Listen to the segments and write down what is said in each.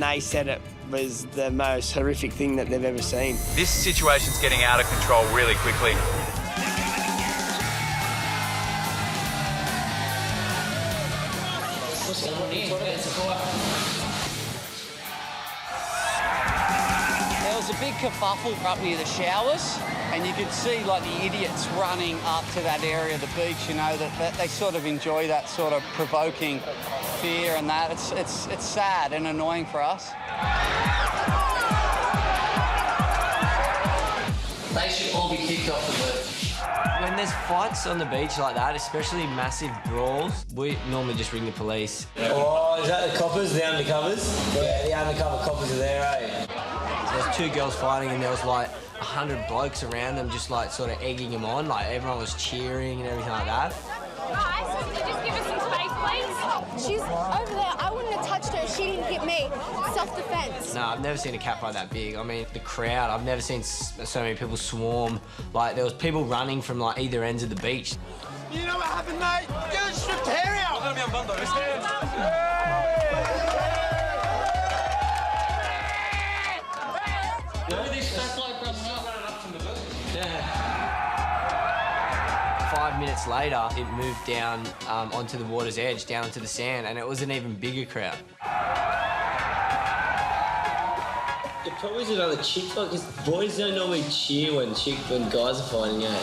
they said it was the most horrific thing that they've ever seen. This situation's getting out of control really quickly. What's going on here? There was a big kerfuffle up near the showers, and you could see like the idiots running up to that area of the beach. You know that they sort of enjoy that sort of provoking fear and that. It's sad and annoying for us. They should all be kicked off the beach. When there's fights on the beach like that, especially massive brawls, we normally just ring the police. Oh, is that the coppers, the undercovers? Yeah, the undercover coppers are there, eh? So there's two girls fighting and there was like 100 blokes around them just like sort of egging them on, like everyone was cheering and everything like that. Guys, can you just give us some space, please? She's over there. I wouldn't have touched her if she didn't hit me. Self-defense. No, I've never seen a cat fight that big. I mean, the crowd, I've never seen so many people swarm. Like, there was people running from, like, either ends of the beach. You know what happened, mate? Get a stripped hair out! I'm going to be on Bondi Rescue. Yeah. 5 minutes later, it moved down onto the water's edge, down onto the sand, and it was an even bigger crowd. It probably is another chick fight, because boys don't normally cheer when guys are fighting, eh?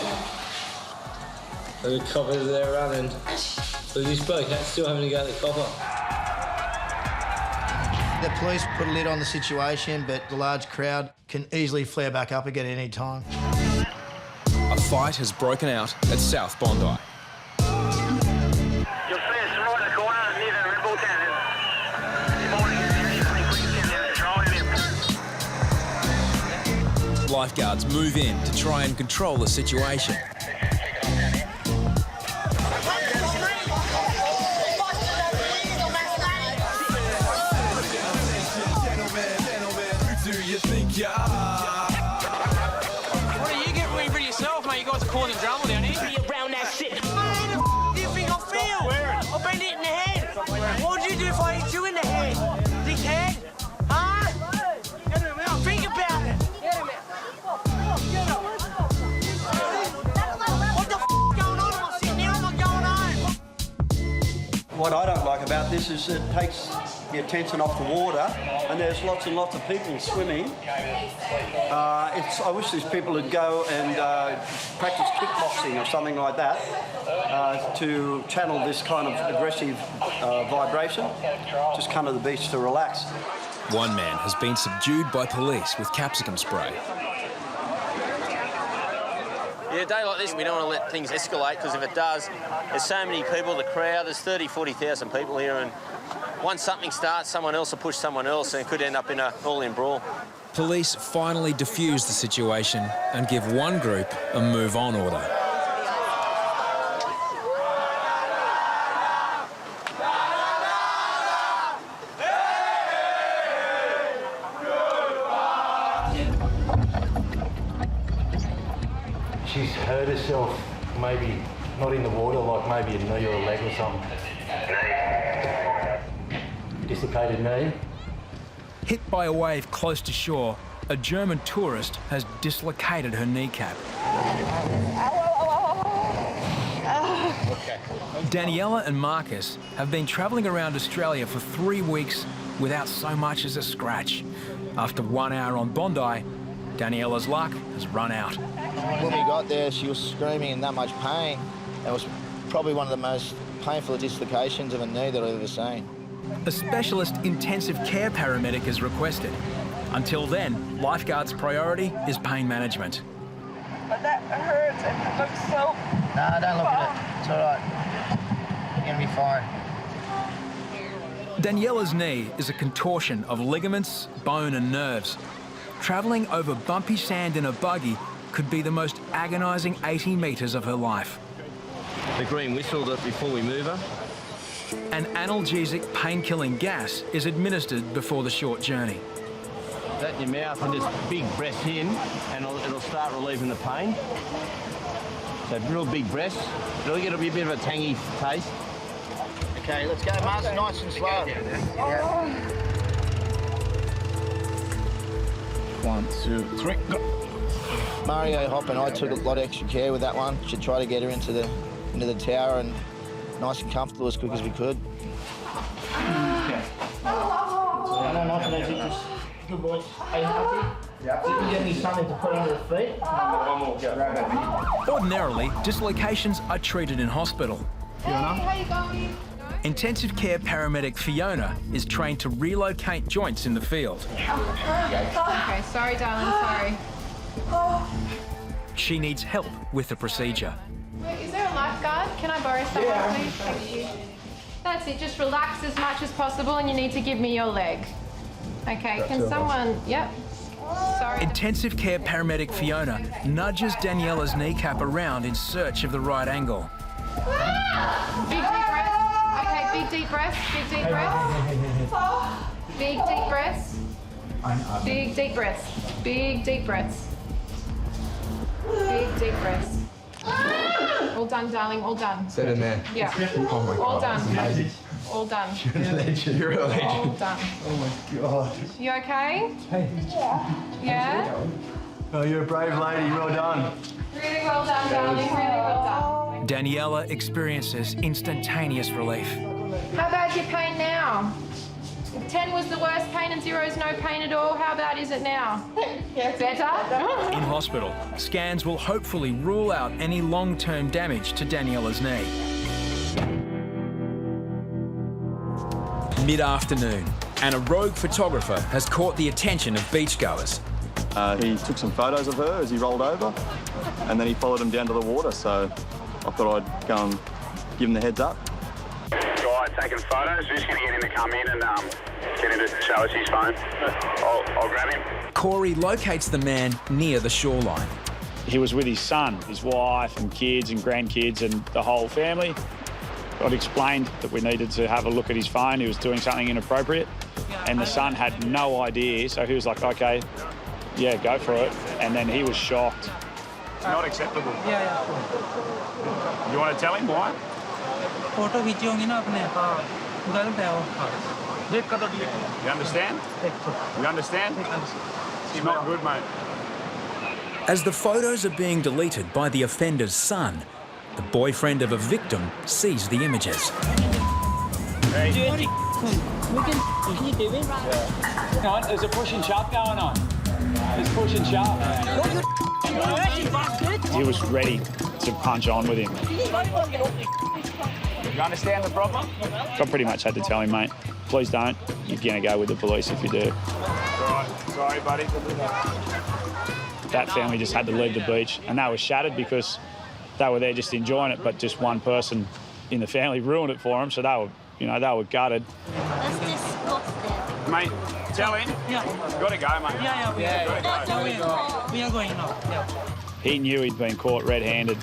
And the coppers are there running. So this bloke still having to go to the copper. The police put a lid on the situation, but the large crowd can easily flare back up again at any time. A fight has broken out at South Bondi. You'll see us right in the corner near the Red Bull tent. Lifeguards move in to try and control the situation. What do you get for yourself, mate? You guys are causing drama down here. Around that shit. What do you think I feel? I've been hit in the head. What would you do if I hit you in the head? Dickhead? Huh? Think about it. What the f going on? I'm sitting here, I'm not going home. What I don't like about this is it takes the attention off the water, and there's lots and lots of people swimming. I wish these people would go and practice kickboxing or something like that to channel this kind of aggressive vibration. Just come to the beach to relax. One man has been subdued by police with capsicum spray. Yeah, a day like this, we don't want to let things escalate, because if it does, there's so many people, the crowd, there's 30,000, 40,000 people here, and once something starts, someone else will push someone else, and it could end up in an all-in brawl. Police finally defuse the situation and give one group a move-on order. She's hurt herself, maybe not in the water, like maybe a knee or a leg or something. Dislocated knee. Hit by a wave close to shore, a German tourist has dislocated her kneecap. Daniela and Marcus have been travelling around Australia for 3 weeks without so much as a scratch. After 1 hour on Bondi, Daniela's luck has run out. When we got there, she was screaming in that much pain. It was probably one of the most painful dislocations of a knee that I've ever seen. A specialist intensive care paramedic is requested. Until then, Lifeguards' priority is pain management. But that hurts and it looks so... No, don't look at it. It's all right. You're going to be fine. Daniela's knee is a contortion of ligaments, bone and nerves. Travelling over bumpy sand in a buggy could be the most agonising 80 metres of her life. The green whistled it before we move her. An analgesic pain-killing gas is administered before the short journey. That in your mouth and just big breath in, and it'll start relieving the pain. So real big breaths. It'll be a bit of a tangy taste. Okay, let's go, Mars, nice and slow. Yeah. 1, 2, 3, go. Mario Hop and I took a lot of extra care with that one to try to get her into the tower and nice and comfortable as quick as we could. Good boy. Are you happy? Yeah. Did you get me something to put under the feet? One more. Ordinarily, dislocations are treated in hospital. Hey, how you going? Intensive care paramedic Fiona is trained to relocate joints in the field. Okay, sorry, darling, sorry. She needs help with the procedure. Wait, is there a lifeguard? Can I borrow someone, please? Thank you. That's it, just relax as much as possible and you need to give me your leg. Okay, can someone, yep. Sorry. Intensive care paramedic Fiona nudges Daniela's kneecap around in search of the right angle. Big deep breath. Okay, big deep breath, big deep breath. Big deep breaths. Big deep breaths. Big deep breaths. Big deep breaths. All done, darling, all done. Sit in there. Yeah. Oh my All God. done. All done. You're a legend. You're a legend. All done. Oh my God. You okay? Yeah? Oh, you're a brave lady. Well done. Really well done, darling. Really well done. Daniela experiences instantaneous relief. How bad's your pain now? 10 was the worst pain and 0 is no pain at all. How bad is it now? Better? In hospital, scans will hopefully rule out any long-term damage to Daniela's knee. Mid-afternoon, and a rogue photographer has caught the attention of beachgoers. He took some photos of her as he rolled over, and then he followed him down to the water, so I thought I'd go and give him the heads up. Guy taking photos, we're just going to get him to come in and get him to show us his phone. I'll grab him. Corey locates the man near the shoreline. He was with his son, his wife and kids and grandkids and the whole family. I'd explained that we needed to have a look at his phone. He was doing something inappropriate and the son had no idea. So he was like, okay, yeah, go for it. And then he was shocked. It's not acceptable. You want to tell him why? Photo खींचोगी ना अपने गलत है वो You understand? You understand? It's not good, mate. As the photos are being deleted by the offender's son, the boyfriend of a victim sees the images. Hey. Can you do it? Hang on, there's a push and shove going on. There's push and shove. He was ready to punch on with him. You understand the problem? I pretty much had to tell him, mate, please don't. You're going to go with the police if you do. Right. Sorry, buddy. That family just had to leave the beach and they were shattered because they were there just enjoying it, but just one person in the family ruined it for them, so they were, you know, they were gutted. That's disgusting. Mate, tell him. Yeah. You've got to go, mate. We are going now. Yeah. He knew he'd been caught red-handed,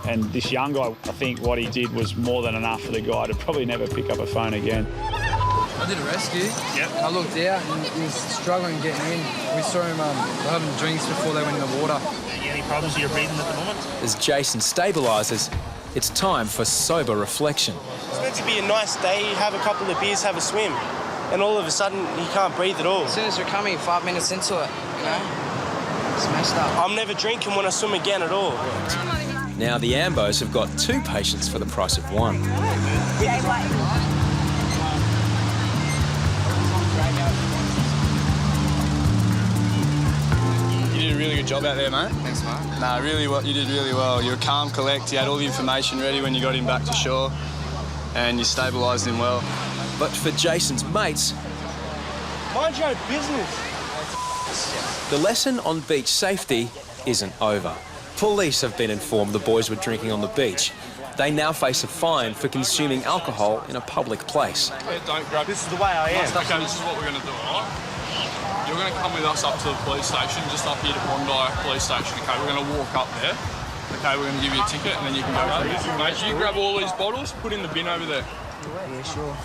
and this young guy, I think what he did was more than enough for the guy to probably never pick up a phone again. I did a rescue. Yep. I looked out and he was struggling getting in. We saw him having drinks before they went in the water. Any problems with your breathing at the moment? As Jason stabilises, it's time for sober reflection. It's meant to be a nice day, have a couple of beers, have a swim, and all of a sudden he can't breathe at all. As soon as we're coming 5 minutes into it, you know, it's messed up. I'm never drinking when I swim again at all. Now the Ambos have got 2 patients for the price of 1. You did a really good job out there, mate. Thanks, mate. Nah, really well. You did really well. You were calm, collect. You had all the information ready when you got him back to shore, and you stabilised him well. But for Jason's mates, mind your own business. the lesson on beach safety isn't over. Police have been informed the boys were drinking on the beach. They now face a fine for consuming alcohol in a public place. Don't grab. This is the way I am. Okay, this is what we're going to do, all right? You're going to come with us up to the police station, just up here to Bondi Police Station, okay? We're going to walk up there. Okay, we're going to give you a ticket and then you can go through. Mate, you grab all these bottles, put in the bin over there. Yeah, sure.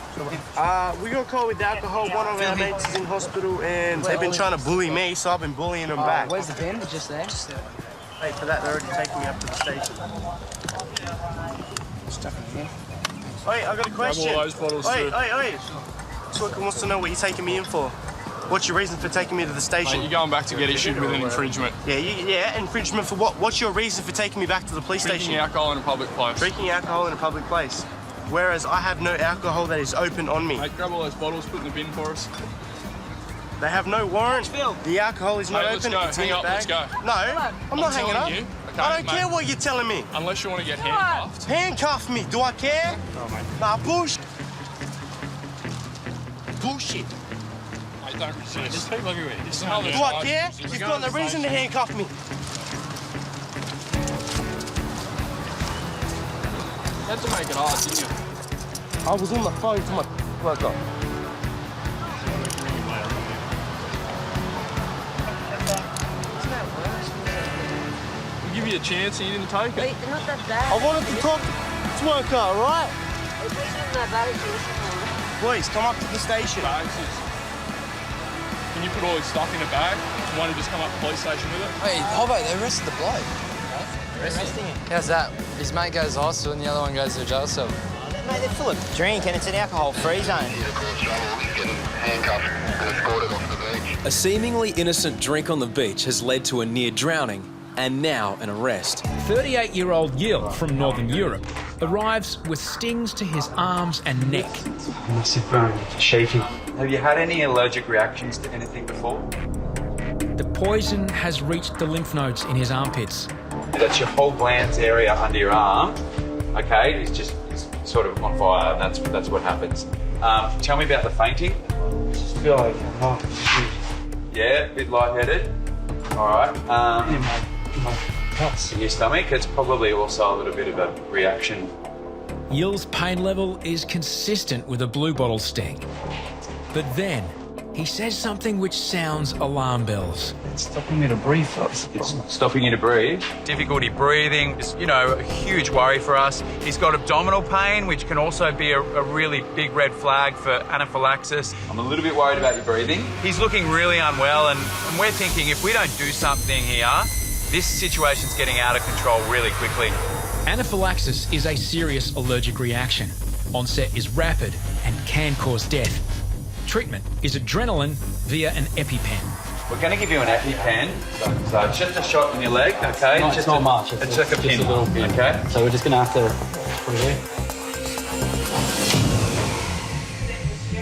We got caught with alcohol. One of our mates is in hospital and they've been trying to bully me, so I've been bullying them back. Where's the bin? Just there? Hey, for that, they're already taking me up to the station. Stuff in here. Hey, I got a question. Grab all those bottles Hey, too. hey, hey. Swicker wants to know what you're taking me in for. What's your reason for taking me to the station? Mate, you're going back to get issued with an infringement. Yeah, infringement for what? What's your reason for taking me back to the police station? Drinking alcohol in a public place. Drinking alcohol in a public place. Whereas I have no alcohol that is open on me. Mate, grab all those bottles, put in the bin for us. They have no warrant. The alcohol is not Mate, open. let's It's go. in Hang the up, bag. let's go. No, I'm not hanging up. telling you. Okay, I don't mate. care what you're telling me. Unless you want to get handcuffed. Handcuff me. Do I care? No, mate. Nah, bullshit. Bullshit. Mate, don't resist. Just keep looking at me. This is Do I care? You've got no reason to handcuff me. You had to make it hard, didn't you? I was on the phone to my worker. We give you a chance and you didn't take it. Wait, they're not that bad. I wanted to talk to the worker, all right? Please, come up to the station. Can you put all his stuff in a bag? Do you want to just come up to the police station with it? Hey, Hobbo, they arrested the bloke. Arresting him? How's that? His mate goes to hospital and the other one goes to a jail cell. Mate, they're full of drink and it's an alcohol-free zone. A seemingly innocent drink on the beach has led to a near drowning and now an arrest. 38-year-old Yil from Northern Europe arrives with stings to his arms and neck. Massive burn, shaking. Have you had any allergic reactions to anything before? The poison has reached the lymph nodes in his armpits. That's your whole glands area under your arm. Okay, it's sort of on fire. That's what happens. Tell me about the fainting. I just feel like I'm not confused. Yeah, a bit lightheaded. All right. In my guts. In your stomach. It's probably also a little bit of a reaction. Yil's pain level is consistent with a blue bottle sting. But then he says something which sounds alarm bells. It's stopping me to breathe. It's stopping you to breathe. Difficulty breathing is, a huge worry for us. He's got abdominal pain, which can also be a really big red flag for anaphylaxis. I'm a little bit worried about your breathing. He's looking really unwell, and we're thinking if we don't do something here, this situation's getting out of control really quickly. Anaphylaxis is a serious allergic reaction. Onset is rapid and can cause death. Treatment is adrenaline via an EpiPen. We're going to give you an EpiPen. So it's just a shot in your leg, okay? No, it's not much. It's like a pin, a little bit. Okay? So we're just going to have to put it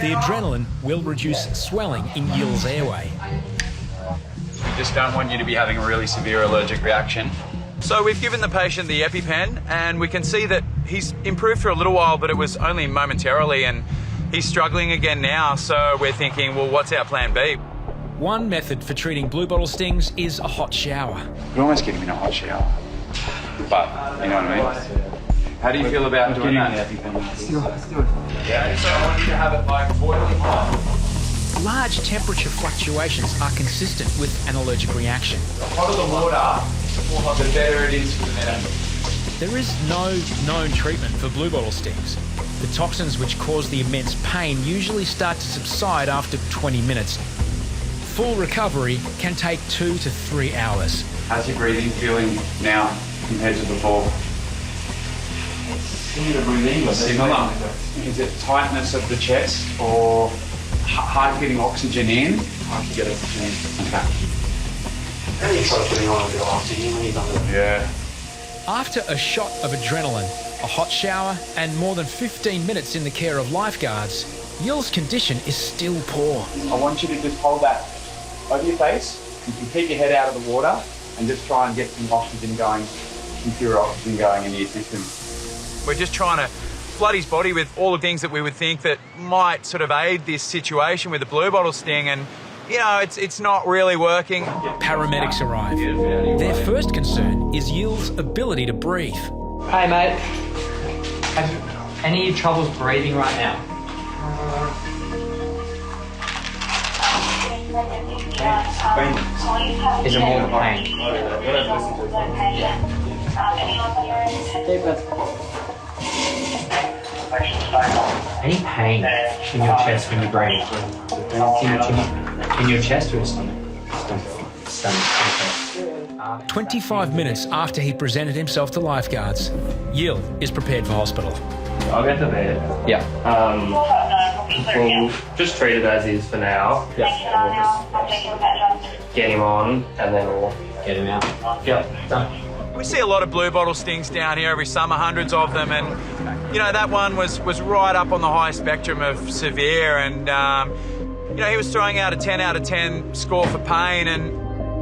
in. The adrenaline will reduce swelling in Yil's airway. We just don't want you to be having a really severe allergic reaction. So we've given the patient the EpiPen, and we can see that he's improved for a little while, but it was only momentarily, and he's struggling again now, so we're thinking, well, what's our plan B? One method for treating blue bottle stings is a hot shower. You almost get him in a hot shower. But, you know what I mean? How do you feel about doing that? Let's do it. Yeah, so I want you to have it like boiling hot. Large temperature fluctuations are consistent with an allergic reaction. The hotter the water, the better it is for the venom. There is no known treatment for blue bottle stings. The toxins which cause the immense pain usually start to subside after 20 minutes. Full recovery can take 2 to 3 hours. How's your breathing feeling now compared to before? Similar. Is it tightness of the chest or hard getting oxygen in? Hard to get oxygen in. Okay. He's sort of getting on a bit of oxygen when he's under the... Yeah. After a shot of adrenaline, a hot shower, and more than 15 minutes in the care of lifeguards, Yil's condition is still poor. I want you to just hold that over your face. You can keep your head out of the water and just try and get some oxygen going, some pure oxygen going into your system. We're just trying to flood his body with all the things that we would think that might sort of aid this situation with a blue bottle sting, and it's not really working. Paramedics arrive. Their first concern is Yil's ability to breathe. Hey mate, have any troubles breathing right now? Is it more the pain? Deep breath. Any pain in your chest when you breathe? In your chest or your stomach? Stomach. 25 minutes after he presented himself to lifeguards, Yil is prepared for hospital. I'll get to bed. Yeah. We'll just treat it as is for now. Yeah. We'll just get him on and then we'll get him out. Yep, done. We see a lot of blue bottle stings down here every summer, hundreds of them, and you know that one was right up on the high spectrum of severe, and you know he was throwing out a 10 out of 10 score for pain, and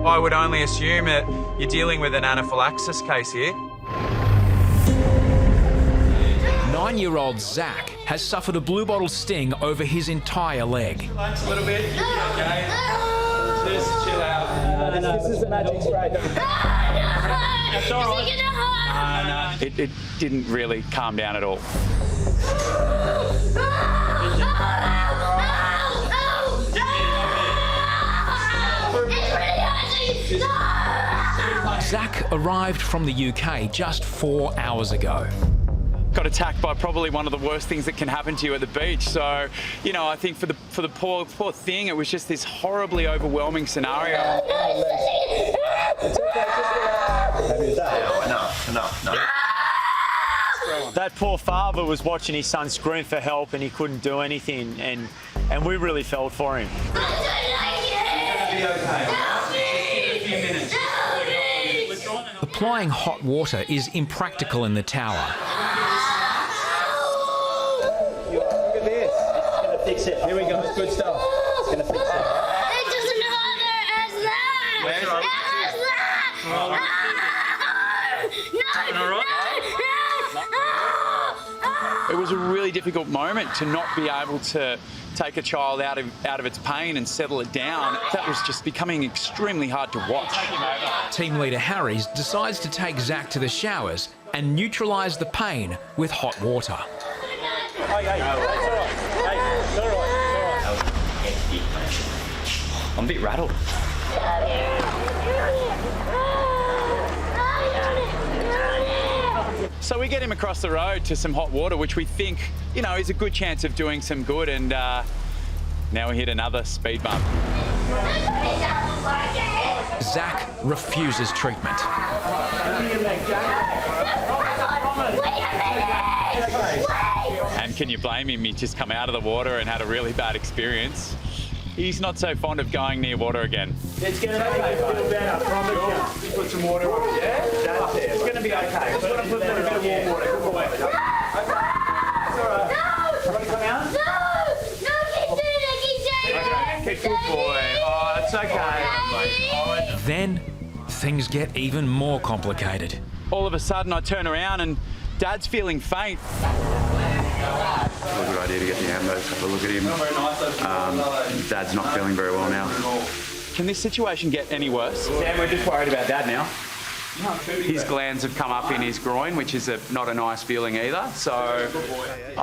I would only assume that you're dealing with an anaphylaxis case here. 9-year-old Zach has suffered a blue bottle sting over his entire leg. Relax a little bit, okay? Just chill out. This is a magic spray. That's all right. It didn't really calm down at all. Zach arrived from the UK just 4 hours ago. Got attacked by probably one of the worst things that can happen to you at the beach. So, you know, I think for the poor thing, it was just this horribly overwhelming scenario. No. That poor father was watching his son scream for help and he couldn't do anything, and we really felt for him. Applying hot water is impractical in the tower. Look at this. It's going to fix it. Here we go. Good stuff. It's going to fix it. It doesn't hurt as that. It was a really difficult moment to not be able to take a child out of its pain and settle it down. That was just becoming extremely hard to watch. Team leader Harry's decides to take Zach to the showers and neutralise the pain with hot water. I'm a bit rattled. So we get him across the road to some hot water, which we think, you know, is a good chance of doing some good, and now we hit another speed bump. Zach refuses treatment. And can you blame him? He's just come out of the water and had a really bad experience. He's not so fond of going near water again. It's going to make you feel better, I promise you. Put some water on it, yeah? That's it. It's going to be okay. Just want to put a bit of warm water. Good boy. Okay. It's all right. You want to come out? No, keep doing it. Okay, good boy. Oh, it's okay. Then things get even more complicated. All of a sudden I turn around and Dad's feeling faint. A good idea to get the ambos, have a look at him. Dad's not feeling very well now. Can this situation get any worse? Sam, we're just worried about Dad now. His glands have come up in his groin, which is not a nice feeling either. So,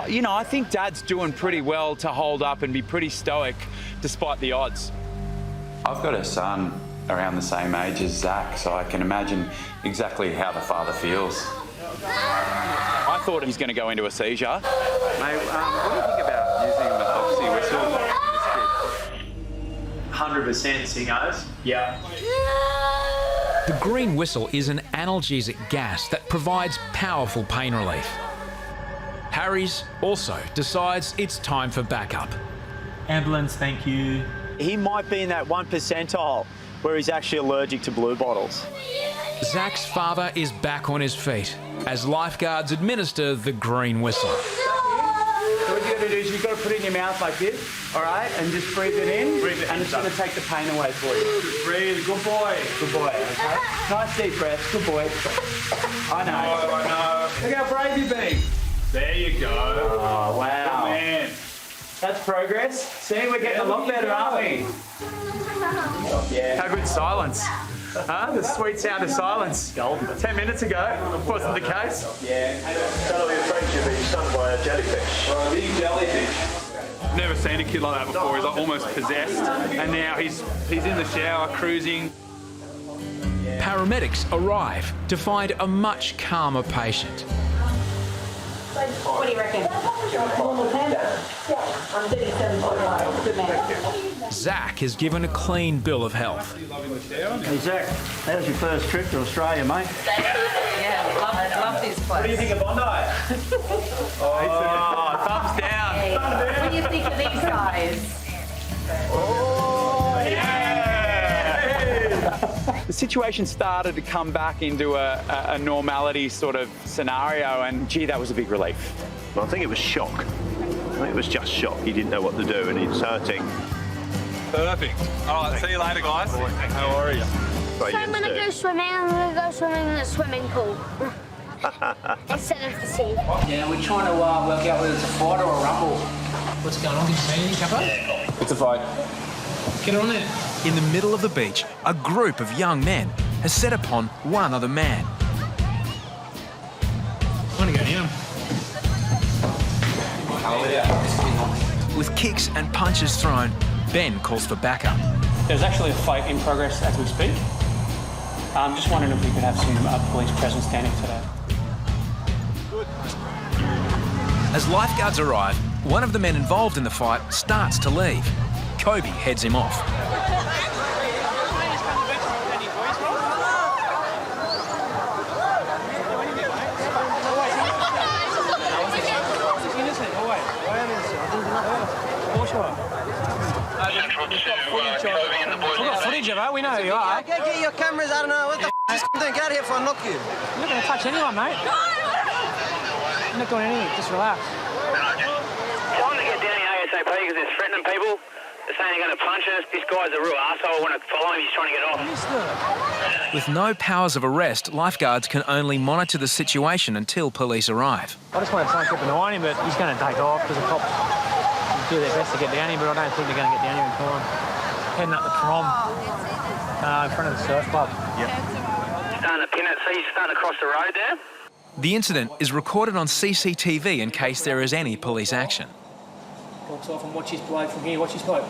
You know, I think Dad's doing pretty well to hold up and be pretty stoic despite the odds. I've got a son around the same age as Zach, so I can imagine exactly how the father feels. I thought he was going to go into a seizure. Mate, what do you think about using a methoxy whistle? 100% singos. Yeah. The green whistle is an analgesic gas that provides powerful pain relief. Harry's also decides it's time for backup. Ambulance, thank you. He might be in that 1 percentile where he's actually allergic to blue bottles. Zach's father is back on his feet as lifeguards administer the green whistle. So what you've got to do is you've got to put it in your mouth like this, all right, and just breathe it in, and it's going to take the pain away for you. Breathe, good boy. Good boy, okay? Nice deep breaths, good boy. I know. Look how brave you've been. There you go. Oh, wow. Good man. That's progress. See, we're getting a lot better, aren't we? Yeah. How good silence. Huh? The sweet sound of silence. 10 minutes ago, wasn't the case? Yeah. Totally afraid you're being stung by a jellyfish. A big jellyfish. Never seen a kid like that before. He's like almost possessed, and now he's in the shower cruising. Paramedics arrive to find a much calmer patient. What do you reckon? Normal panda? Yeah, I'm 37.1. Good man. Zach is given a clean bill of health. Hey, Zach, that was your first trip to Australia, mate. Yeah, love this place. What do you think of Bondi? Oh, thumbs down. What do you think of these guys? The situation started to come back into a normality sort of scenario, and gee, that was a big relief. Well, I think it was shock. I think it was just shock. He didn't know what to do, and he's hurting. Perfect. All right, see you later, guys. How are you? So I'm going to go swimming. I'm going to go swimming in the swimming pool instead of the sea. Yeah, we're trying to work out whether it's a fight or a rumble. What's going on? Did you see anything, Capo? It's a fight. Get on it. In the middle of the beach, a group of young men has set upon one other man. I'm going to go down. With kicks and punches thrown, Ben calls for backup. There's actually a fight in progress as we speak. I'm just wondering if we could have some police presence standing today. As lifeguards arrive, one of the men involved in the fight starts to leave. Kobe heads him off. We've got footage of it, we know who you are. Get your cameras, I don't know, what the f*** doing? Get out of here before I knock you. You're not going to touch anyone, mate. You're not doing anything, just relax. Tell them to get down here ASAP because they're threatening people. They're saying they're going to punch us. This guy's a real arsehole. I want to follow him, he's trying to get off. With no powers of arrest, lifeguards can only monitor the situation until police arrive. I just want to try and keep an eye on him, but he's going to take off because the cops do their best to get down here, but I don't think they're going to get down here in time. Heading up the prom in front of the surf club. Yep. Starting to pin it, so he's starting to cross the road there. The incident is recorded on CCTV in case there is any police action. Walks off and watch his blade from here. Watch his bloke.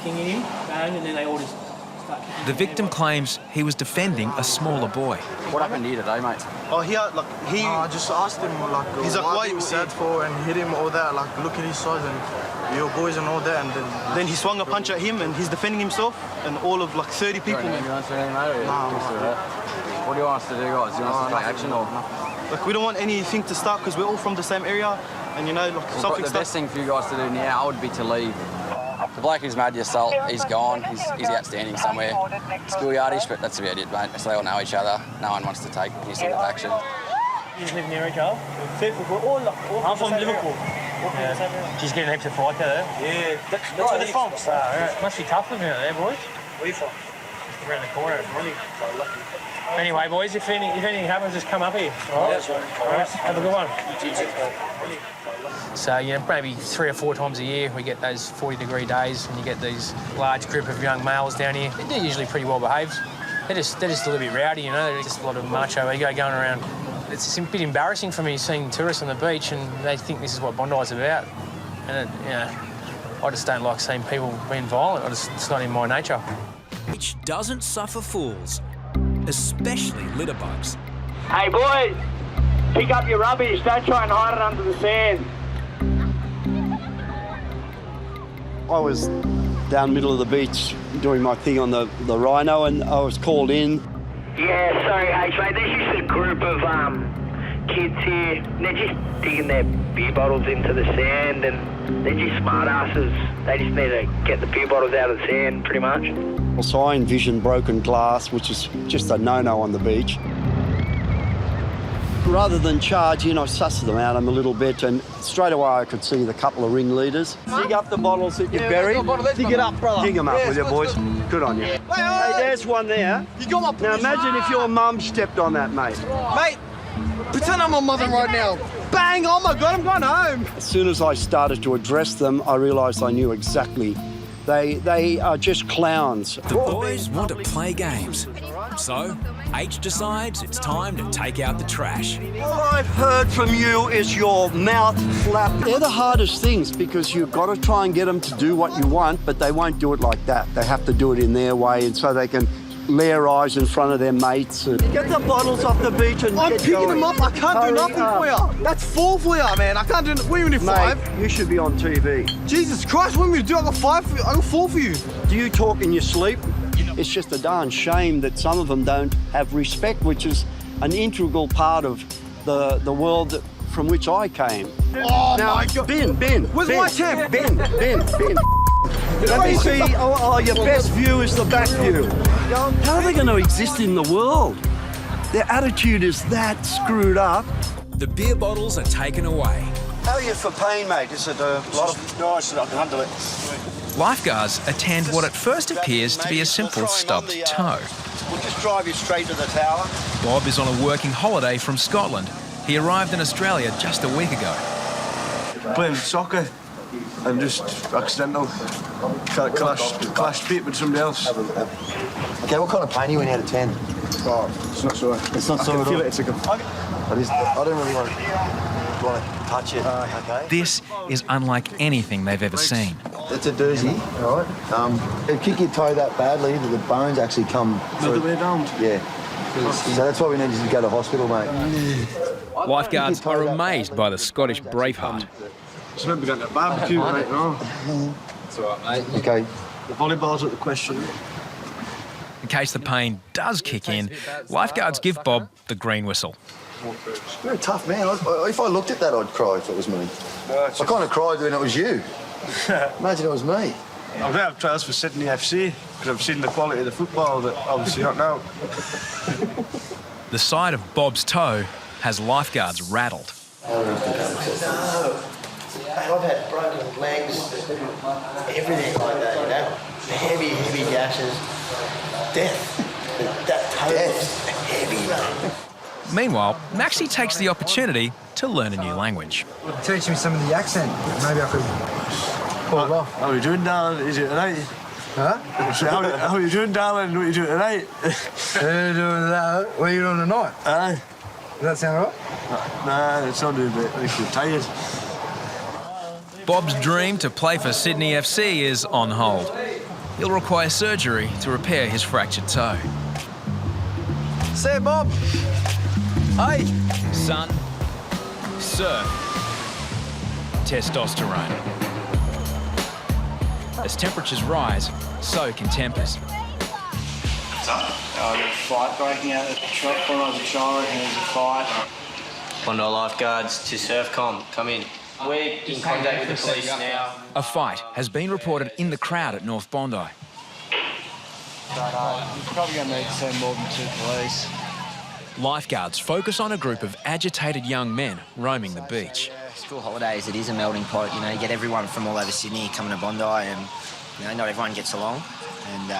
Kinging him, bang, and then they all just start kicking. The victim claims he was defending a smaller boy. What happened here today, mate? Oh, I just asked him, he's like, why you sad for, and hit him, all that, look at his size, and your boys and all that, and then he swung a punch at him, and he's defending himself, and all of 30 people. You want to anything, mate? What do you want us to do, guys? Do you want us to take action, or? We don't want anything to start, because we're all from the same area, and something. The best thing for you guys to do now would be to leave. The bloke who's made the assault, he's gone. He's outstanding somewhere. Schoolyardish, but that's about it, mate. So they all know each other. No one wants to take any sort of action. You just live near each other? I'm from Liverpool. Yeah. She's getting heaps of fight there. Yeah. That's where they're from. Must be tough living out there, boys. Where are you from? Just around the corner. Anyway, boys, if anything happens, just come up here. All right? All right. Have a good one. So, maybe 3 or 4 times a year we get those 40-degree days and you get these large group of young males down here. They're usually pretty well behaved. They're just a little bit rowdy, They're just a lot of macho ego going around. It's a bit embarrassing for me seeing tourists on the beach and they think this is what Bondi's about. And, I just don't like seeing people being violent. It's not in my nature. Beach doesn't suffer fools, especially litter bugs. Hey, boys, pick up your rubbish. Don't try and hide it under the sand. I was down middle of the beach doing my thing on the rhino, and I was called in. Yeah, sorry, H, mate. There's just a group of kids here. They're just digging their beer bottles into the sand, and they're just smart asses. They just need to get the beer bottles out of the sand, pretty much. So I envisioned broken glass, which is just a no-no on the beach. Rather than charge in, I sussed them out a little bit, and straight away I could see the couple of ringleaders. Dig up the bottles that you buried. Dig it up, brother. Dig them up with you, boys. Good on you. Hey, there's one there. You got my... Now imagine if your mum stepped on that, mate. Mate, pretend I'm my mother right now. Bang! Oh my God, I'm going home. As soon as I started to address them, I realised I knew exactly. They are just clowns. The boys want to play games. So, H decides it's time to take out the trash. All I've heard from you is your mouth flap. They're the hardest things because you've got to try and get them to do what you want, but they won't do it like that. They have to do it in their way, and so they can layer eyes in front of their mates. Get the bottles off the beach and I'm get picking going. them up. I can't do nothing for you. That's 4 for you, man. I can't do it. We're only 5. Mate, you should be on TV. Jesus Christ, what are we do? I got 5 for you. I got 4 for you. Do you talk in your sleep? It's just a darn shame that some of them don't have respect, which is an integral part of the world from which I came. Oh my God. Ben. Where's my tab? Ben. Let me see. Your best view is the back view. How are they going to exist in the world? Their attitude is that screwed up. The beer bottles are taken away. How are you for pain, mate? Is it a lot of... No, I can handle it. Lifeguards attend what at first appears to be a simple stubbed toe. We'll just drive you straight to the tower. Bob is on a working holiday from Scotland. He arrived in Australia just a week ago. Playing soccer and just accidental clashed feet with somebody else. Okay, what kind of pain are you in out of 10? Oh, it's not sore. It's not sore at all. It's like I don't really want to touch it. Okay. This is unlike anything they've ever seen. It's a doozy, all right? It'll kick your toe that badly that the bones actually come through. The way down? Yeah. So that's why we need you to go to hospital, mate. Lifeguards are amazed by the Scottish braveheart. It's maybe going to barbecue right now. It's all right, mate. Okay. The volleyball's at the question. In case the pain does kick in, lifeguards give Bob the green whistle. You're a tough man. If I looked at that, I'd cry if it was me. I kind of cried when it was you. Imagine it was me. I'm going to have trials for Sydney FC because I've seen the quality of the football that obviously not now. The side of Bob's toe has lifeguards rattled. I've had broken legs, everything like that, you know? Heavy gashes. Death. That toe is heavy, man. Meanwhile, Maxie takes the opportunity to learn a new language. Teach me some of the accent. Maybe I could pull it off. How are you doing, darling? Is it tonight? Huh? So how are you doing, darling? What are you doing tonight? What are you doing that? What are you doing tonight? Aye. Does that sound right? Nah, it's not doing a bit. Makes you tired. Bob's dream to play for Sydney FC is on hold. He'll require surgery to repair his fractured toe. Say, Bob. Hey. Son, surf, testosterone. As temperatures rise, so can tempers. What's up? There's a fight breaking out at the shop. When I was a child, and there's a fight. Bondi Lifeguards to Surfcom, come in. We're in contact with the police now. A fight has been reported in the crowd at North Bondi. But you're probably going to need to send more than 2 police. Lifeguards focus on a group of agitated young men roaming the beach. School holidays, it is a melting pot. You know, you get everyone from all over Sydney coming to Bondi, and you know, not everyone gets along. And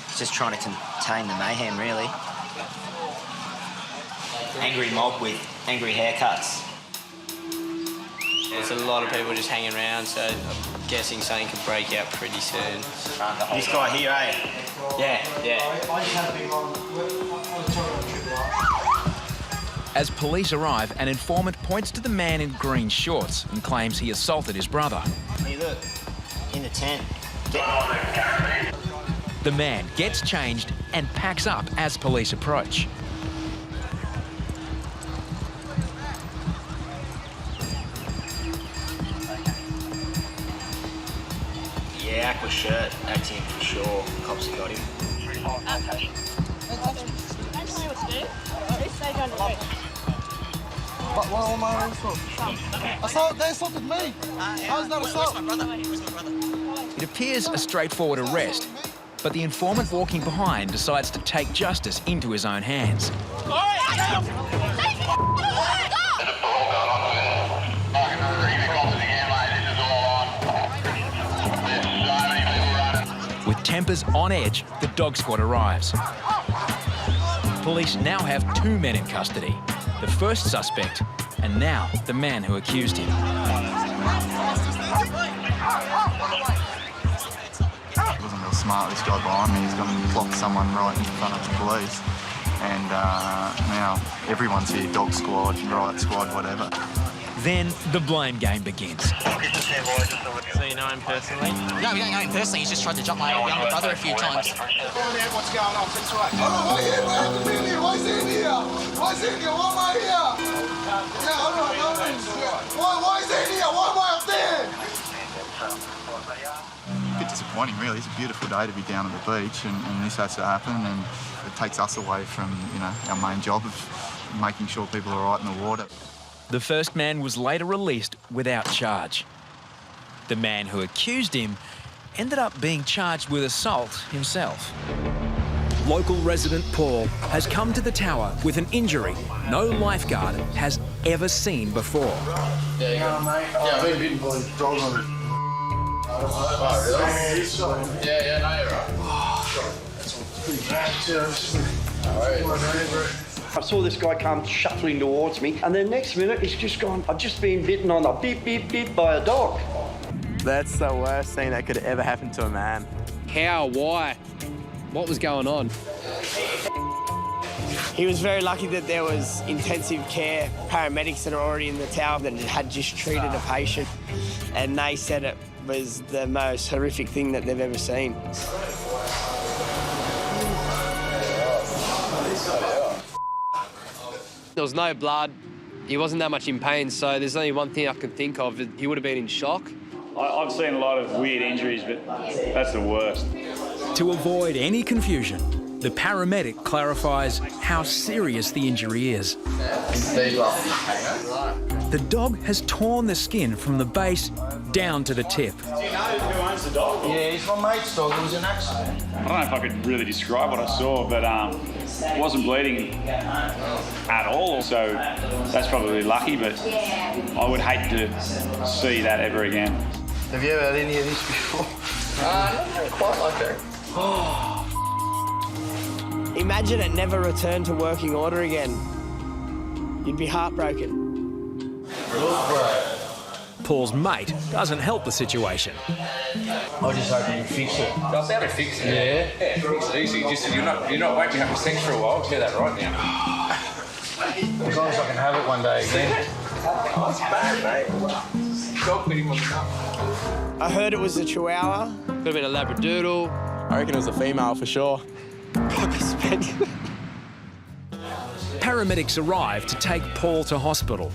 it's just trying to contain the mayhem, really. Angry mob with angry haircuts. There's a lot of people just hanging around, so I'm guessing something could break out pretty soon. This guy here, eh? Yeah. As police arrive, an informant points to the man in green shorts and claims he assaulted his brother. Hey, look, in the tent. The man gets changed and packs up as police approach. Yeah, aqua shirt. That's him for sure. Cops have got him. What am I for? Assault? They assaulted me. How's that assault? It appears a straightforward arrest, but the informant walking behind decides to take justice into his own hands. With tempers on edge, the dog squad arrives. Police now have 2 men in custody. The first suspect, and now the man who accused him. He wasn't real smart, this guy behind me. He's gone and clocked someone right in front of the police. And now everyone's here, dog squad, riot squad, whatever. Then the blame game begins. So you know him personally? No, we don't know him personally. He's just tried to jump my younger brother a few times. What's going on? This way. Why is he in here? Why is he in here? Why am I here? Yeah, hold on. Why is he in here? Why am I up there? A bit disappointing, really. It's a beautiful day to be down at the beach, and this has to happen, and it takes us away from, you know, our main job of making sure people are all right in the water. The first man was later released without charge. The man who accused him ended up being charged with assault himself. Local resident Paul has come to the tower with an injury no lifeguard has ever seen before. Yeah, you got mate. Yeah, I've been bitten by dogs on it. Yeah, no, you're right. That's pretty bad too. I saw this guy come shuffling towards me, and the next minute he's just gone, I've just been bitten on the beep, beep, beep by a dog. That's the worst thing that could ever happen to a man. How? Why? What was going on? He was very lucky that there was intensive care paramedics that are already in the tower that had just treated a patient, and they said it was the most horrific thing that they've ever seen. There was no blood. He wasn't that much in pain, so there's only one thing I can think of. He would have been in shock. I've seen a lot of weird injuries, but that's the worst. To avoid any confusion, the paramedic clarifies how serious the injury is. The dog has torn the skin from the base down to the tip. Do you know who owns the dog? Yeah, he's my mate's dog. It was an accident. I don't know if I could really describe what I saw, but it wasn't bleeding at all, so that's probably lucky, but I would hate to see that ever again. Have you ever had any of this before? Not quite like that. Imagine it never returned to working order again. You'd be heartbroken. Paul's mate doesn't help the situation. I just hope you can fix it. I'll be able to fix it. Yeah, it's easy. Just you're not waiting to have sex for a while. I'll tell you that right now. As long as I can have it one day again. Oh, it's bad, mate. Dog bit him on the nut. I heard it was a Chihuahua. Could have been a Labradoodle. I reckon it was a female for sure. Paramedics arrive to take Paul to hospital.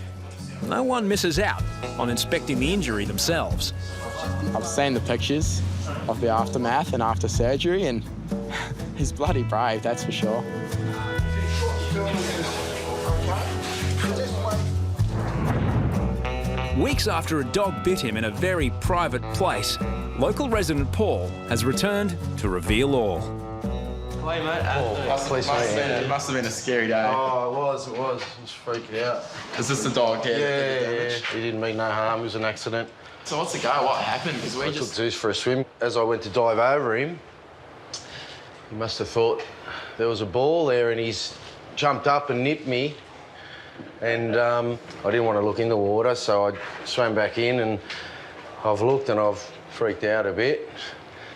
No one misses out on inspecting the injury themselves. I've seen the pictures of the aftermath and after surgery, and he's bloody brave, that's for sure. Weeks after a dog bit him in a very private place, local resident Paul has returned to reveal all. Hey, mate. It must have been a scary day. Oh, it was. I was freaking out. Is this the dog? Yeah. He didn't mean no harm. It was an accident. So what's the go? What happened? Because I took Zeus for a swim. As I went to dive over him, he must have thought there was a ball there, and he's jumped up and nipped me. And I didn't want to look in the water, so I swam back in, and I've looked and I've freaked out a bit.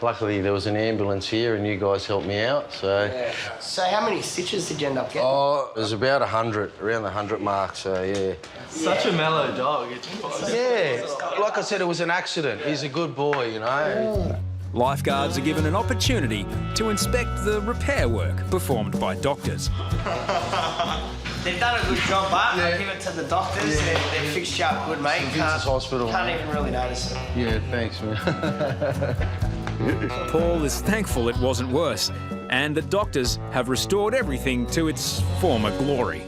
Luckily, there was an ambulance here, and you guys helped me out, so... Yeah. So how many stitches did you end up getting? Oh, it was about 100, around the 100 mark, so yeah. Such a mellow dog. Yeah, like I said, it was an accident. He's a good boy, you know. Lifeguards are given an opportunity to inspect the repair work performed by doctors. They've done a good job, but I'll give it to the doctors. Yeah. They've fixed you up good, mate. Vincent's Hospital. Can't even really notice it. Yeah, thanks, man. Paul is thankful it wasn't worse, and that doctors have restored everything to its former glory.